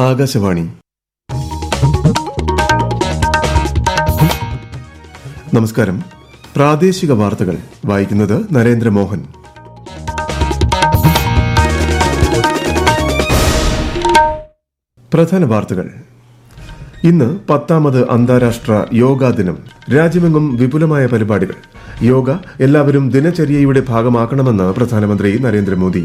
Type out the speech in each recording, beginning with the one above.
ആകാശവാണി. നമസ്കാരം. പ്രാദേശിക വാർത്തകൾ വായിക്കുന്നത് നരേന്ദ്രമോഹൻ. പ്രധാന വാർത്തകൾ. ഇന്ന് 10ാമത് അന്താരാഷ്ട്ര യോഗാ ദിനം. രാജ്യമെങ്ങും വിപുലമായ പരിപാടികൾ. യോഗ എല്ലാവരും ദിനചര്യയുടെ ഭാഗമാക്കണമെന്ന് പ്രധാനമന്ത്രി നരേന്ദ്രമോദി.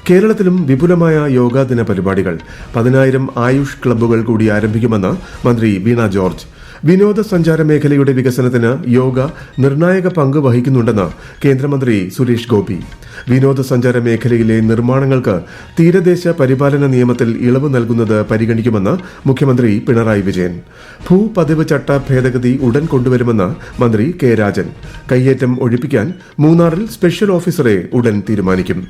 കേരളത്തിലും വിപുലമായ യോഗാ ദിന പരിപാടികൾ. 10,000 ആയുഷ് ക്ലബ്ബുകൾ കൂടി ആരംഭിക്കുമെന്ന് മന്ത്രി വീണ ജോർജ്. വിനോദസഞ്ചാര മേഖലയുടെ വികസനത്തിന് യോഗ നിർണായക പങ്ക് വഹിക്കുന്നുണ്ടെന്ന് കേന്ദ്രമന്ത്രി സുരേഷ് ഗോപി. വിനോദസഞ്ചാര മേഖലയിലെ നിർമ്മാണങ്ങൾക്ക് തീരദേശ പരിപാലന നിയമത്തിൽ ഇളവ് നൽകുന്നത് പരിഗണിക്കുമെന്ന് മുഖ്യമന്ത്രി പിണറായി വിജയൻ. ഭൂപതിവ് ചട്ട ഭേദഗതി ഉടൻ കൊണ്ടുവരുമെന്ന് മന്ത്രി കെ രാജൻ. കയ്യേറ്റം ഒഴിപ്പിക്കാൻ മൂന്നാറിൽ സ്പെഷ്യൽ ഓഫീസറെ ഉടൻ തീരുമാനിക്കും.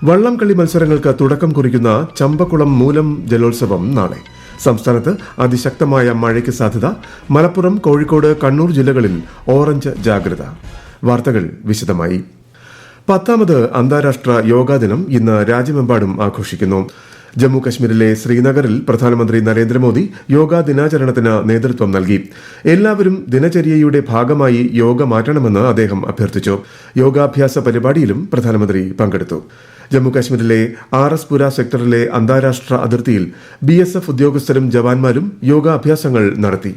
വള്ളംകളി മത്സരങ്ങൾക്ക് തുടക്കം കുറിക്കുന്ന ചമ്പക്കുളം മൂലം ജലോത്സവം നാളെ. സംസ്ഥാനത്ത് അതിശക്തമായ മഴയ്ക്ക് സാധ്യത. മലപ്പുറം, കോഴിക്കോട്, കണ്ണൂർ ജില്ലകളിൽ ഓറഞ്ച് ജാഗ്രത. വാർത്തകൾ വിശദമായി. 10ാമത് അന്താരാഷ്ട്ര യോഗാ ദിനം ഇന്ന് രാജ്യമെമ്പാടും ആഘോഷിക്കുന്നു. ജമ്മു കശ്മീരിലെ ശ്രീനഗറിൽ പ്രധാനമന്ത്രി നരേന്ദ്രമോദി യോഗാ ദിനാചരണത്തിന് നേതൃത്വം നൽകി. എല്ലാവരും ദിനചര്യയുടെ ഭാഗമായി യോഗ മാറ്റണമെന്ന് അദ്ദേഹം അഭ്യർത്ഥിച്ചു. യോഗാഭ്യാസ പരിപാടിയിലും പ്രധാനമന്ത്രി പങ്കെടുത്തു. ജമ്മുകശ്മീരിലെ ആർഎസ്പുര സെക്ടറിലെ അന്താരാഷ്ട്ര അതിർത്തിയിൽ BSF ഉദ്യോഗസ്ഥരും ജവാന്മാരും യോഗാഭ്യാസങ്ങൾ നടത്തി.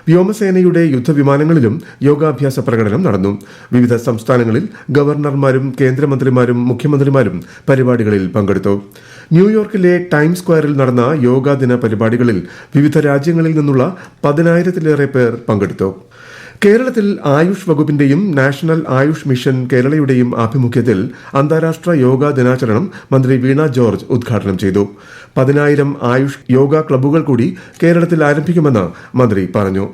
വ്യോമസേനയുടെ യുദ്ധവിമാനങ്ങളിലും യോഗാഭ്യാസ പ്രകടനം നടന്നു. വിവിധ സംസ്ഥാനങ്ങളിൽ ഗവർണർമാരും കേന്ദ്രമന്ത്രിമാരും മുഖ്യമന്ത്രിമാരും പരിപാടികളിൽ പങ്കെടുത്തു. ന്യൂയോർക്കിലെ ടൈംസ് സ്ക്വയറിൽ നടന്ന യോഗാ ദിന പരിപാടികളിൽ വിവിധ രാജ്യങ്ങളിൽ നിന്നുള്ള 10,000-ലേറെ പേർ പങ്കെടുത്തു. കേരളത്തിൽ ആയുഷ് വകുപ്പിന്റെയും നാഷണൽ ആയുഷ് മിഷൻ കേരളയുടെയും ആഭിമുഖ്യത്തിൽ അന്താരാഷ്ട്ര യോഗാ ദിനാചരണം മന്ത്രി വീണ ജോർജ് ഉദ്ഘാടനം ചെയ്തു. 10,000 ആയുഷ് യോഗ ക്ലബ്ബുകൾ കൂടി കേരളത്തിൽ ആരംഭിക്കുമെന്ന് മന്ത്രി പറഞ്ഞു.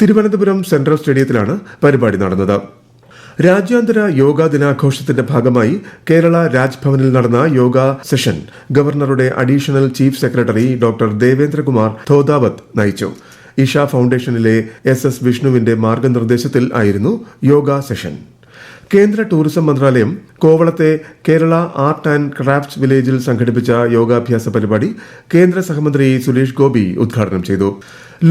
തിരുവനന്തപുരം സെൻട്രൽ സ്റ്റേഡിയത്തിലാണ് പരിപാടി നടന്നത്. രാജ്യാന്തര യോഗാ ദിനാഘോഷത്തിന്റെ ഭാഗമായി കേരള രാജ്ഭവനിൽ നടന്ന യോഗാ സെഷൻ ഗവർണറുടെ additional chief secretary doctor Devendra Kumar Dhodawat നയിച്ചു. ഇഷ ഫൌണ്ടേഷനിലെ SS വിഷ്ണുവിന്റെ മാർഗനിർദ്ദേശത്തിൽ ആയിരുന്നു യോഗ സെഷൻ. കേന്ദ്ര ടൂറിസം മന്ത്രാലയം കോവളത്തെ കേരള ആർട്ട് ആൻഡ് ക്രാഫ്റ്റ്സ് വില്ലേജിൽ സംഘടിപ്പിച്ച യോഗാഭ്യാസ പരിപാടി കേന്ദ്ര സഹമന്ത്രി സുരേഷ് ഗോപി ഉദ്ഘാടനം ചെയ്തു.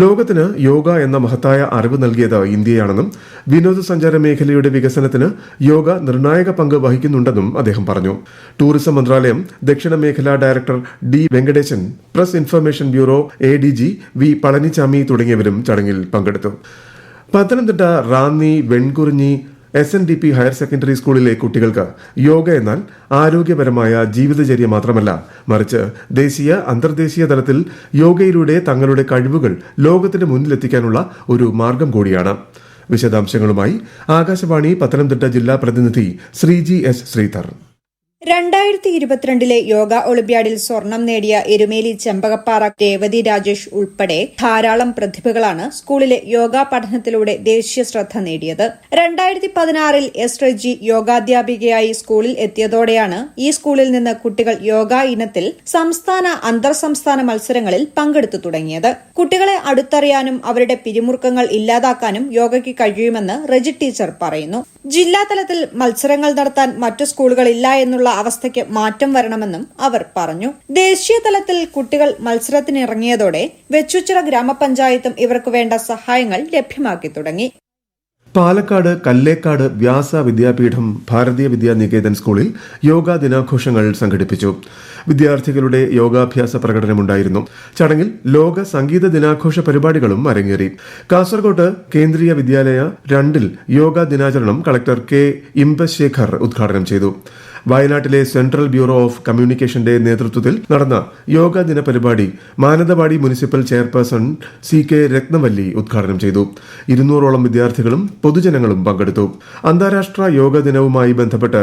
ലോകത്തിന് യോഗ എന്ന മഹത്തായ അറിവ് നൽകിയത് ഇന്ത്യയാണെന്നും വിനോദസഞ്ചാര മേഖലയുടെ വികസനത്തിന് യോഗ നിർണായക പങ്ക് വഹിക്കുന്നുണ്ടെന്നും അദ്ദേഹം പറഞ്ഞു. ടൂറിസം മന്ത്രാലയം ദക്ഷിണ മേഖലാ director D Venkatesan, press information bureau ADG V Palaniswami തുടങ്ങിയവരും ചടങ്ങിൽ പങ്കെടുത്തു. Pathanamthitta Ranni Venkurinji SNDP higher secondary സ്കൂളിലെ കുട്ടികൾക്ക് യോഗ എന്നാൽ ആരോഗ്യപരമായ ജീവിതചര്യ മാത്രമല്ല, മറിച്ച് ദേശീയ അന്തർദേശീയ തലത്തിൽ യോഗയിലൂടെ തങ്ങളുടെ കഴിവുകൾ ലോകത്തിന് മുന്നിലെത്തിക്കാനുള്ള ഒരു മാർഗം കൂടിയാണ്. വിശദാംശങ്ങളുമായി ആകാശവാണി പത്തനംതിട്ട ജില്ലാ പ്രതിനിധി ശ്രീജി S ശ്രീധർ. 2022 യോഗ ഒളിമ്പ്യാഡിൽ സ്വർണം നേടിയ എരുമേലി ചെമ്പകപ്പാറ രേവതി രാജേഷ് ഉൾപ്പെടെ ധാരാളം പ്രതിഭകളാണ് സ്കൂളിലെ യോഗാ പഠനത്തിലൂടെ ദേശീയ ശ്രദ്ധ നേടിയത്. 2016 S റെജി യോഗാധ്യാപികയായി സ്കൂളിൽ എത്തിയതോടെയാണ് ഈ സ്കൂളിൽ നിന്ന് കുട്ടികൾ യോഗ ഇനത്തിൽ സംസ്ഥാന അന്തർ സംസ്ഥാന മത്സരങ്ങളിൽ പങ്കെടുത്തു തുടങ്ങിയത്. കുട്ടികളെ അടുത്തറിയാനും അവരുടെ പിരിമുറുക്കങ്ങൾ ഇല്ലാതാക്കാനും യോഗയ്ക്ക് കഴിയുമെന്ന് റെജി ടീച്ചർ പറയുന്നു. ജില്ലാതലത്തിൽ മത്സരങ്ങൾ നടത്താൻ മറ്റു സ്കൂളുകളില്ല എന്നുള്ള അവസ്ഥയ്ക്ക് മാറ്റം വരണമെന്നും അവർ പറഞ്ഞു. ദേശീയ തലത്തിൽ കുട്ടികൾ മത്സരത്തിനിറങ്ങിയതോടെ വെച്ചുച്ചിറ ഗ്രാമപഞ്ചായത്തും ഇവർക്ക് വേണ്ട സഹായങ്ങൾ ലഭ്യമാക്കി തുടങ്ങി. പാലക്കാട് കല്ലേക്കാട് വ്യാസ വിദ്യാപീഠം ഭാരതീയ വിദ്യാനികേതൻ സ്കൂളിൽ യോഗാ ദിനാഘോഷങ്ങൾ സംഘടിപ്പിച്ചു. വിദ്യാർത്ഥികളുടെ യോഗാഭ്യാസ പ്രകടനമുണ്ടായിരുന്നു. ചടങ്ങിൽ ലോക സംഗീത ദിനാഘോഷ പരിപാടികളും അരങ്ങേറി. കാസർകോട്ട് കേന്ദ്രീയ വിദ്യാലയ 2 യോഗാ ദിനാചരണം കളക്ടർ K ഇമ്പശേഖർ ഉദ്ഘാടനം ചെയ്തു. വയനാട്ടിലെ സെൻട്രൽ ബ്യൂറോ ഓഫ് കമ്മ്യൂണിക്കേഷന്റെ നേതൃത്വത്തിൽ നടന്ന യോഗാ ദിന പരിപാടി Mananthavady municipal chairperson CK Ratnavalli ഉദ്ഘാടനം ചെയ്തു. 200ഓളം വിദ്യാർത്ഥികളും പൊതുജനങ്ങളും പങ്കെടുത്തു. അന്താരാഷ്ട്ര യോഗ ദിനവുമായി ബന്ധപ്പെട്ട്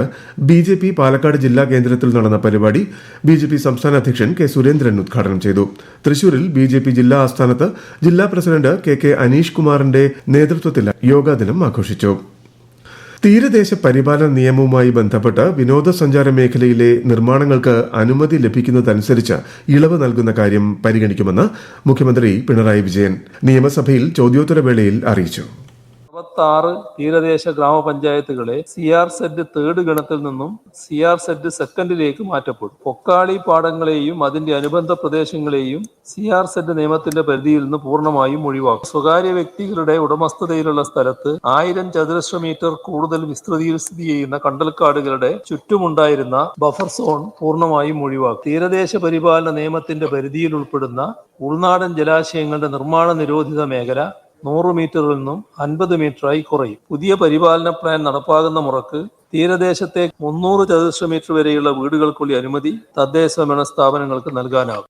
BJP പാലക്കാട് ജില്ലാ കേന്ദ്രത്തിൽ നടന്ന പരിപാടി BJP സംസ്ഥാന അധ്യക്ഷൻ K സുരേന്ദ്രൻ ഉദ്ഘാടനം ചെയ്തു. തൃശൂരിൽ BJP ജില്ലാ ആസ്ഥാനത്ത് ജില്ലാ പ്രസിഡന്റ് KK അനീഷ് കുമാറിന്റെ നേതൃത്വത്തിൽ യോഗാ ദിനം ആഘോഷിച്ചു. തീരദേശ പരിപാലന നിയമവുമായി ബന്ധപ്പെട്ട് വിനോദസഞ്ചാര മേഖലയിലെ നിർമ്മാണങ്ങൾക്ക് അനുമതി ലഭിക്കുന്നതനുസരിച്ച് ഇളവ് നൽകുന്ന കാര്യം പരിഗണിക്കുമെന്ന് മുഖ്യമന്ത്രി പിണറായി വിജയൻ നിയമസഭയിൽ ചോദ്യോത്തരവേളയിൽ അറിയിച്ചു. 66 തീരദേശ ഗ്രാമപഞ്ചായത്തുകളെ CR-Z തേർഡ് ഗണത്തിൽ നിന്നും CR-Z സെക്കൻഡിലേക്ക് മാറ്റപ്പെടും. പൊക്കാളി പാടങ്ങളെയും അതിന്റെ അനുബന്ധ പ്രദേശങ്ങളെയും CR-Z നിയമത്തിന്റെ പരിധിയിൽ നിന്ന് പൂർണ്ണമായും ഒഴിവാക്കും. സ്വകാര്യ വ്യക്തികളുടെ ഉടമസ്ഥതയിലുള്ള സ്ഥലത്ത് 1000 ചതുരശ്ര മീറ്റർ കൂടുതൽ വിസ്തൃതിയിൽ സ്ഥിതി ചെയ്യുന്ന കണ്ടൽക്കാടുകളുടെ ചുറ്റുമുണ്ടായിരുന്ന ബഫർ സോൺ പൂർണ്ണമായും ഒഴിവാക്കും. തീരദേശ പരിപാലന നിയമത്തിന്റെ പരിധിയിൽ ഉൾപ്പെടുന്ന ഉൾനാടൻ ജലാശയങ്ങളുടെ നിർമ്മാണ നിരോധിത മേഖല 100 മീറ്ററിൽ നിന്നും 50 മീറ്ററായി കുറയും. പുതിയ പരിപാലന പ്ലാൻ നടപ്പാകുന്ന മുറക്ക് തീരദേശത്തെ 300 ചതുരശ്ര മീറ്റർ വരെയുള്ള വീടുകൾക്കുള്ള അനുമതി തദ്ദേശ സ്വയംഭരണ സ്ഥാപനങ്ങൾക്ക് നൽകാനാകും.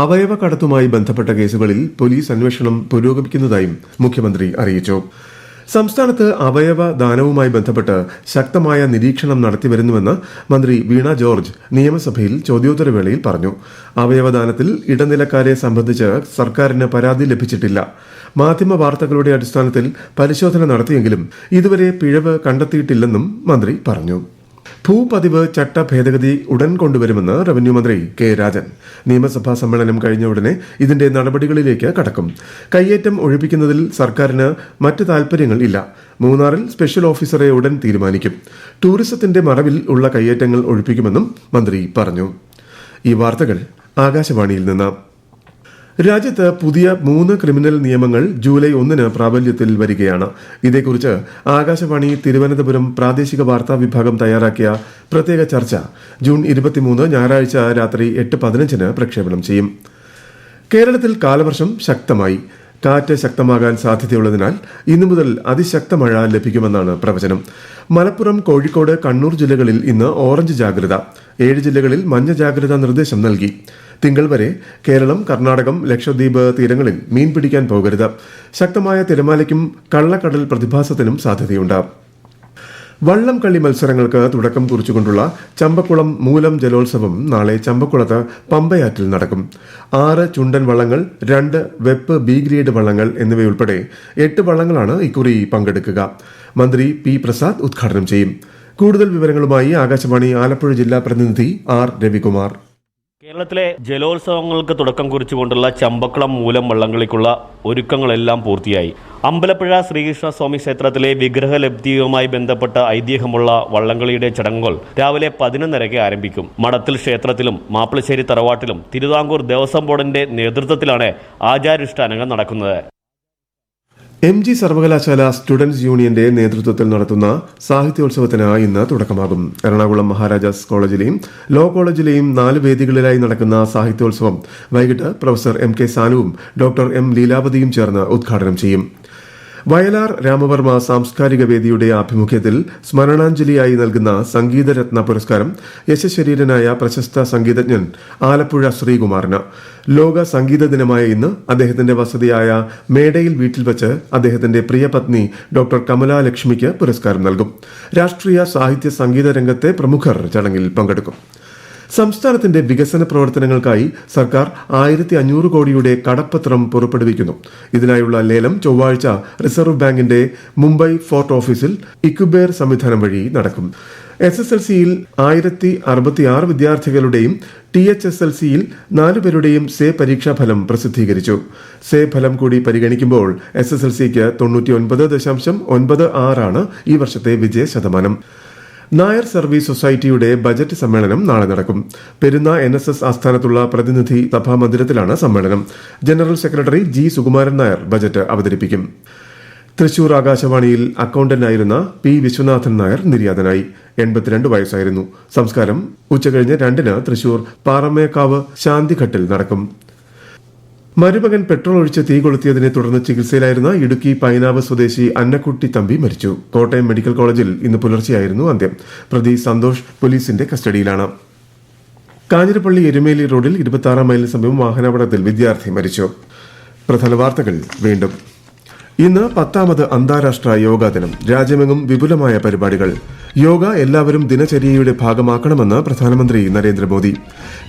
അവയവ കടത്തുമായി ബന്ധപ്പെട്ട കേസുകളിൽ പോലീസ് അന്വേഷണം പുരോഗമിക്കുന്നതായും മുഖ്യമന്ത്രി അറിയിച്ചു. സംസ്ഥാനത്ത് അവയവ ദാനവുമായി ബന്ധപ്പെട്ട് ശക്തമായ നിരീക്ഷണം നടത്തിവരുന്നുവെന്ന് മന്ത്രി വീണ ജോർജ് നിയമസഭയിൽ ചോദ്യോത്തരവേളയിൽ പറഞ്ഞു. അവയവദാനത്തിൽ ഇടനിലക്കാരെ സംബന്ധിച്ച് സർക്കാരിന് പരാതി ലഭിച്ചിട്ടില്ല. മാധ്യമ വാർത്തകളുടെ അടിസ്ഥാനത്തിൽ പരിശോധന നടത്തിയെങ്കിലും ഇതുവരെ പിഴവ് കണ്ടെത്തിയിട്ടില്ലെന്നും മന്ത്രി പറഞ്ഞു. ഭൂപതിവ് ചട്ട ഭേദഗതി ഉടൻ കൊണ്ടുവരുമെന്ന് റവന്യൂ മന്ത്രി കെ രാജൻ. നിയമസഭാ സമ്മേളനം കഴിഞ്ഞ ഉടനെ ഇതിന്റെ നടപടികളിലേക്ക് കടക്കും. കയ്യേറ്റം ഒഴിപ്പിക്കുന്നതിൽ സർക്കാരിന് മറ്റ് താൽപര്യങ്ങൾ ഇല്ല. മൂന്നാറിൽ സ്പെഷ്യൽ ഓഫീസറെ ഉടൻ തീരുമാനിക്കും. ടൂറിസത്തിന്റെ മറവിൽ ഉള്ള കയ്യേറ്റങ്ങൾ ഒഴിപ്പിക്കുമെന്നും മന്ത്രി പറഞ്ഞു. ഈ വാർത്തകൾ ആകാശവാണിയിൽ നിന്ന്. രാജ്യത്ത് പുതിയ 3 ക്രിമിനൽ നിയമങ്ങൾ ജൂലൈ 1 പ്രാബല്യത്തിൽ വരികയാണ്. ഇതേക്കുറിച്ച് ആകാശവാണി തിരുവനന്തപുരം പ്രാദേശിക വാർത്താ വിഭാഗം തയ്യാറാക്കിയ പ്രത്യേക ചർച്ച ജൂൺ 23 ഞായറാഴ്ച രാത്രി 8:15 പ്രക്ഷേപണം ചെയ്യും. കേരളത്തിൽ കാലവർഷം ശക്തമായി. കാറ്റ് ശക്തമാകാൻ സാധ്യതയുള്ളതിനാൽ ഇന്നു മുതൽ അതിശക്ത മഴ ലഭിക്കുമെന്നാണ് പ്രവചനം. മലപ്പുറം, കോഴിക്കോട്, കണ്ണൂർ ജില്ലകളിൽ ഇന്ന് ഓറഞ്ച് ജാഗ്രത. 7 ജില്ലകളിൽ മഞ്ഞ ജാഗ്രതാ നിർദ്ദേശം നൽകി. തിങ്കൾ വരെ കേരളം, കർണാടകം, ലക്ഷദ്വീപ് തീരങ്ങളിൽ മീൻ പിടിക്കാൻ പോകരുത്. ശക്തമായ തിരമാലയ്ക്കും കള്ളക്കടൽ പ്രതിഭാസത്തിനും സാധ്യതയുണ്ട്. വള്ളം കളി മത്സരങ്ങൾക്ക് തുടക്കം കുറിച്ചുകൊണ്ടുള്ള ചമ്പക്കുളം മൂലം ജലോത്സവം നാളെ ചമ്പക്കുളത്ത് പമ്പയാറ്റിൽ നടക്കും. 6 ചുണ്ടൻ വള്ളങ്ങൾ, 2 വെപ്പ് ബി ഗ്രേഡ് വള്ളങ്ങൾ എന്നിവയുൾപ്പെടെ 8 വള്ളങ്ങളാണ് ഇക്കുറി പങ്കെടുക്കുക. മന്ത്രി പി പ്രസാദ് ഉദ്ഘാടനം ചെയ്യും. കൂടുതൽ വിവരങ്ങളുമായി ആകാശവാണി ആലപ്പുഴ ജില്ലാ പ്രതിനിധി ആർ രവികുമാർ. കേരളത്തിലെ ജലോത്സവങ്ങൾക്ക് തുടക്കം കുറിച്ചുകൊണ്ടുള്ള ചമ്പക്കുളം മൂലം വള്ളംകളിക്കുള്ള ഒരുക്കങ്ങളെല്ലാം പൂർത്തിയായി. അമ്പലപ്പുഴ ശ്രീകൃഷ്ണസ്വാമി ക്ഷേത്രത്തിലെ വിഗ്രഹലബ്ധിയുമായി ബന്ധപ്പെട്ട ഐതിഹ്യമുള്ള വള്ളംകളിയുടെ ചടങ്ങുകൾ രാവിലെ 11:30 ആരംഭിക്കും. മഠത്തിൽ ക്ഷേത്രത്തിലും മാപ്പിളശ്ശേരി തറവാട്ടിലും തിരുവിതാംകൂർ ദേവസ്വം ബോർഡിന്റെ നേതൃത്വത്തിലാണ് ആചാരാനുഷ്ഠാനങ്ങൾ നടക്കുന്നത്. MG സർവകലാശാല സ്റ്റുഡൻസ് യൂണിയന്റെ നേതൃത്വത്തിൽ നടത്തുന്ന സാഹിത്യോത്സവത്തിന് ഇന്ന് തുടക്കമാകും. എറണാകുളം മഹാരാജാസ് കോളേജിലെയും ലോ കോളേജിലെയും 4 വേദികളിലായി നടക്കുന്ന സാഹിത്യോത്സവം വൈകിട്ട് പ്രൊഫസർ MK സാനുവും ഡോക്ടർ M ലീലാവതിയും ചേർന്ന് ഉദ്ഘാടനം ചെയ്യും. വയലാർ രാമവർമ്മ സാംസ്കാരിക വേദിയുടെ ആഭിമുഖ്യത്തിൽ സ്മരണാഞ്ജലിയായി നൽകുന്ന സംഗീതരത്ന പുരസ്കാരം യശശരീരനായ പ്രശസ്ത സംഗീതജ്ഞൻ ആലപ്പുഴ ശ്രീകുമാറിന്. ലോക സംഗീത ദിനമായ ഇന്ന് അദ്ദേഹത്തിന്റെ വസതിയായ മേടയിൽ വീട്ടിൽ വച്ച് അദ്ദേഹത്തിന്റെ പ്രിയപത്നി ഡോക്ടർ കമലാ ലക്ഷ്മിക്ക് പുരസ്കാരം നൽകും. രാഷ്ട്രീയ, സാഹിത്യ, സംഗീത രംഗത്തെ പ്രമുഖർ ചടങ്ങിൽ പങ്കെടുക്കും. സംസ്ഥാനത്തിന്റെ വികസന പ്രവർത്തനങ്ങൾക്കായി സർക്കാർ 1500 കോടിയുടെ കടപ്പത്രം പുറപ്പെടുവിക്കുന്നു. ഇതിനായുള്ള ലേലം ചൊവ്വാഴ്ച റിസർവ് ബാങ്കിന്റെ മുംബൈ ഫോർട്ട് ഓഫീസിൽ ഇക്യുബേർ സംവിധാനം വഴി നടക്കും. SSLCയിൽ 1066 വിദ്യാർത്ഥികളുടെയും THSLCയിൽ 4 പേരുടെയും സേ പരീക്ഷാഫലം പ്രസിദ്ധീകരിച്ചു. സേ ഫലം കൂടി പരിഗണിക്കുമ്പോൾ SSLCക്ക് 99.96 ഈ വർഷത്തെ വിജയ ശതമാനം. നായർ സർവീസ് സൊസൈറ്റിയുടെ ബജറ്റ് സമ്മേളനം നാളെ നടക്കും. പെരുന്ന NSS ആസ്ഥാനത്തുള്ള പ്രതിനിധി സഭാ മന്ദിരത്തിലാണ് സമ്മേളനം. General secretary G Sukumaran Nair budget അവതരിപ്പിക്കും. തൃശൂർ ആകാശവാണിയിൽ അക്കൌണ്ടന്റായിരുന്ന P വിശ്വനാഥൻ നായർ നിര്യാതനായി. 82 വയസ്സായിരുന്നു. സംസ്കാരം ഉച്ചകഴിഞ്ഞ് 2 തൃശൂർ പാറമേക്കാവ് ശാന്തിഘട്ടിൽ നടക്കും. മരുമകൻ പെട്രോൾ ഒഴിച്ച് തീ കൊളുത്തിയതിനെ തുടർന്ന് ചികിത്സയിലായിരുന്ന ഇടുക്കി പൈനാവ് സ്വദേശി അന്നക്കുട്ടി തമ്പി മരിച്ചു. കോട്ടയം മെഡിക്കൽ കോളേജിൽ ഇന്ന് പുലർച്ചെയായിരുന്നു അന്ത്യം. പ്രതി സന്തോഷ് പോലീസിന്റെ കസ്റ്റഡിയിലാണ്. കാഞ്ഞിരപ്പള്ളി എരുമേലി റോഡിൽ 26 മൈലിന് സമീപം വാഹനാപകടത്തിൽ വിദ്യാർത്ഥി മരിച്ചു. പ്രധാന വാർത്തകൾ വീണ്ടും. ഇന്ന് 10ാമത് അന്താരാഷ്ട്ര യോഗാ ദിനം. രാജ്യമെങ്ങും വിപുലമായ പരിപാടികൾ. യോഗ എല്ലാവരും ദിനചര്യയുടെ ഭാഗമാക്കണമെന്ന് പ്രധാനമന്ത്രി നരേന്ദ്രമോദി.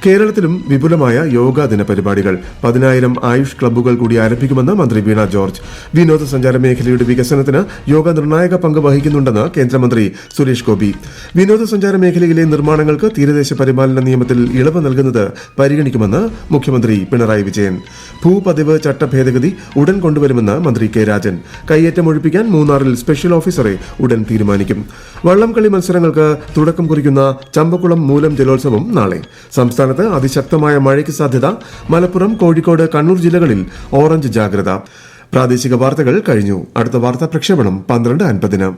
കേരളത്തിലും വിപുലമായ യോഗാ ദിന പരിപാടികൾ. 10,000 ആയുഷ് ക്ലബ്ബുകൾ കൂടി ആരംഭിക്കുമെന്ന് മന്ത്രി വീണ ജോർജ്. വിനോദസഞ്ചാര മേഖലയുടെ വികസനത്തിന് യോഗ നിർണായക പങ്ക് വഹിക്കുന്നുണ്ടെന്ന് കേന്ദ്രമന്ത്രി സുരേഷ് ഗോപി. വിനോദസഞ്ചാര മേഖലയിലെ നിർമ്മാണങ്ങൾക്ക് തീരദേശ പരിപാലന നിയമത്തിൽ ഇളവ് നൽകുന്നത് പരിഗണിക്കുമെന്ന് മുഖ്യമന്ത്രി പിണറായി വിജയൻ. ഭൂപതിവ് ചട്ട ഭേദഗതി ഉടൻ കൊണ്ടുവരുമെന്ന് മന്ത്രി കെ രാജൻ. കയ്യേറ്റം ഒഴിപ്പിക്കാൻ മൂന്നാറിൽ സ്പെഷ്യൽ ഓഫീസറെ ഉടൻ തീരുമാനിക്കും. വള്ളംകളി മത്സരങ്ങൾക്ക് തുടക്കം കുറിക്കുന്ന ചമ്പക്കുളം മൂലം ജലോത്സവം നാളെ. സംസ്ഥാനത്ത് അതിശക്തമായ മഴയ്ക്ക് സാധ്യത. മലപ്പുറം, കോഴിക്കോട്, കണ്ണൂർ ജില്ലകളിൽ ഓറഞ്ച് ജാഗ്രത. പ്രാദേശിക വാർത്തകൾ കഴിഞ്ഞു. അടുത്ത വാർത്താ പ്രക്ഷേപണം 12:50.